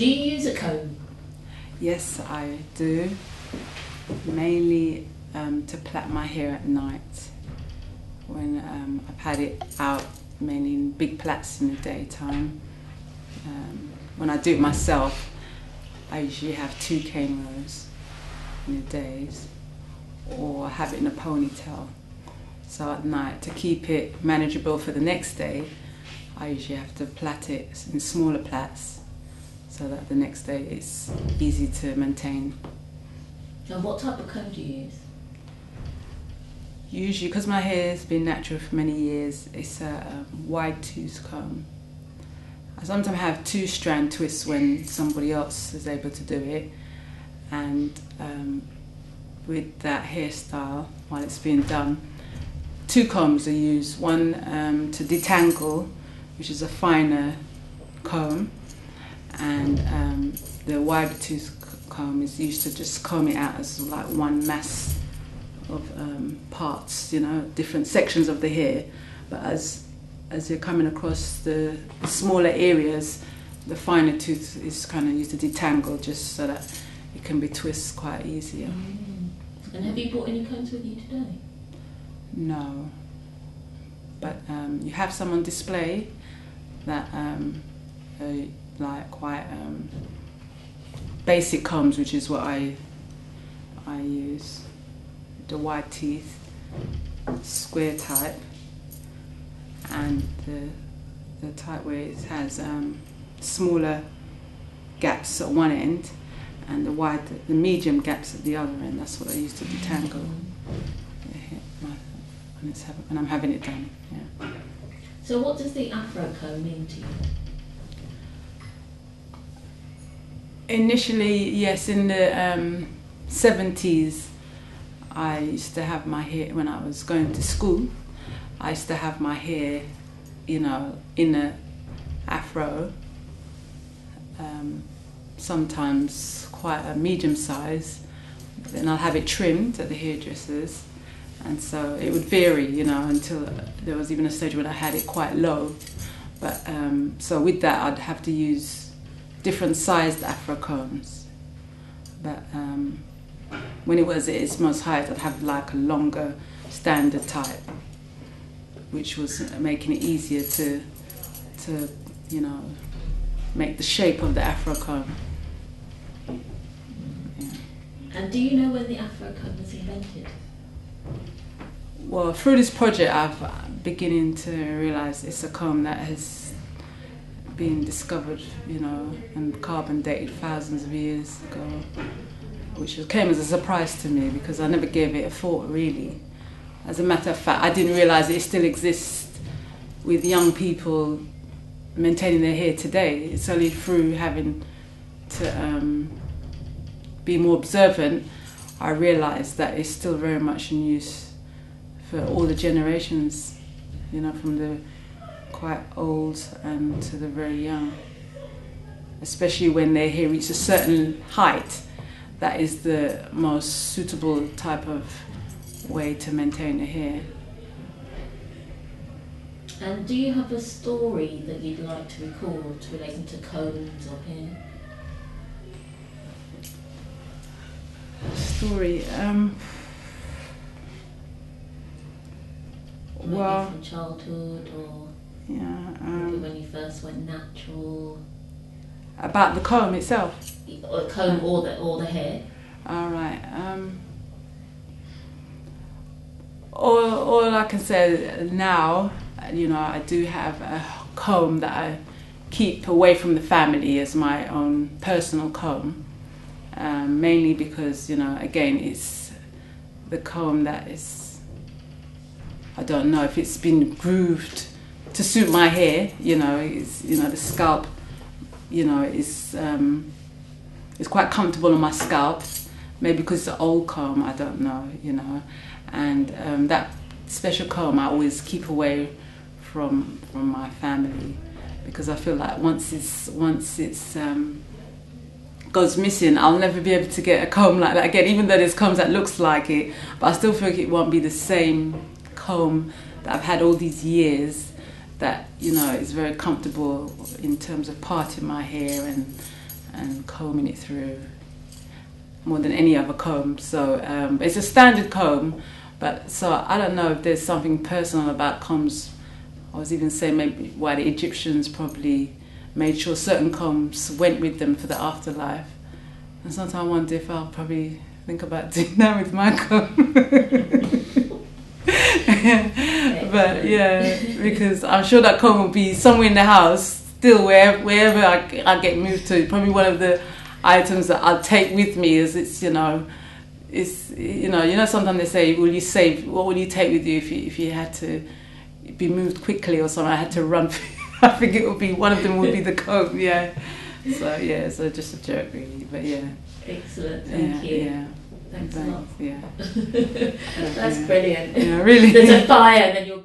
Do you use a comb? Yes, I do. Mainly to plait my hair at night when I've had it out, mainly in big plaits in the daytime. When I do it myself, I usually have 2 cane rows in the days, or have it in a ponytail. So at night, to keep it manageable for the next day, I usually have to plait it in smaller plaits so that the next day it's easy to maintain. And what type of comb do you use? Usually, because my hair has been natural for many years, it's a wide tooth comb. I sometimes have 2-strand twists when somebody else is able to do it, and with that hairstyle, while it's being done, 2 combs are used. One to detangle, which is a finer comb, and the wider tooth comb is used to just comb it out as like one mass of parts, you know, different sections of the hair. But as you're coming across the smaller areas, the finer tooth is kind of used to detangle, just so that it can be twisted quite easier. And have you brought any combs with you today? No, but you have some on display that are like quite basic combs, which is what I use. The wide teeth, square type, and the type where it has smaller gaps at one end, and the medium gaps at the other end. That's what I use to detangle the hair when I'm having it done. Yeah. So what does the Afro comb mean to you? Initially, yes, in the 70s, I used to have my hair, when I was going to school, I used to have my hair, you know, in a afro, sometimes quite a medium size. Then I'll have it trimmed at the hairdressers, and so it would vary, you know, until there was even a stage when I had it quite low. But so with that, I'd have to use different sized afro combs. But when it was at its most height, I'd have like a longer standard type, which was making it easier to you know, make the shape of the afro comb. Yeah. And do you know when the Afro comb was invented? Well, through this project, I'm beginning to realise it's a comb that has been discovered, you know, and carbon dated thousands of years ago, which came as a surprise to me because I never gave it a thought, really. As a matter of fact, I didn't realise it still exists with young people maintaining their hair today. It's only through having to be more observant I realised that it's still very much in use for all the generations, you know, from the quite old and to the very young. Especially when their hair reaches a certain height, that is the most suitable type of way to maintain the hair. And do you have a story that you'd like to record relating to combs or hair? Story, well, from childhood, or yeah, maybe when you first went natural. About the comb itself. Or comb or the hair. All right. All I can say now, you know, I do have a comb that I keep away from the family as my own personal comb, mainly because, you know, again, it's the comb that is, I don't know if it's been grooved to suit my hair, you know, it's, you know, the scalp, you know, is quite comfortable on my scalp, maybe because it's an old comb, I don't know, you know, and that special comb I always keep away from my family, because I feel like once it's goes missing, I'll never be able to get a comb like that again, even though there's combs that looks like it, but I still feel like it won't be the same comb that I've had all these years, that, you know, is very comfortable in terms of parting my hair and combing it through more than any other comb. So it's a standard comb, but so I don't know if there's something personal about combs. I was even saying maybe why the Egyptians probably made sure certain combs went with them for the afterlife. And sometimes I wonder if I'll probably think about doing that with my comb. But yeah, because I'm sure that comb will be somewhere in the house still, wherever I get moved to. Probably one of the items that I'll take with me is it's sometimes they say, what will you take with you if you had to be moved quickly or something? I had to run. I think it would be one of them would be the comb. Yeah. So just a joke really, but yeah. Excellent. Thank you. Yeah. Thanks a lot. Yeah. That's brilliant. Yeah, really. There's a fire and then you're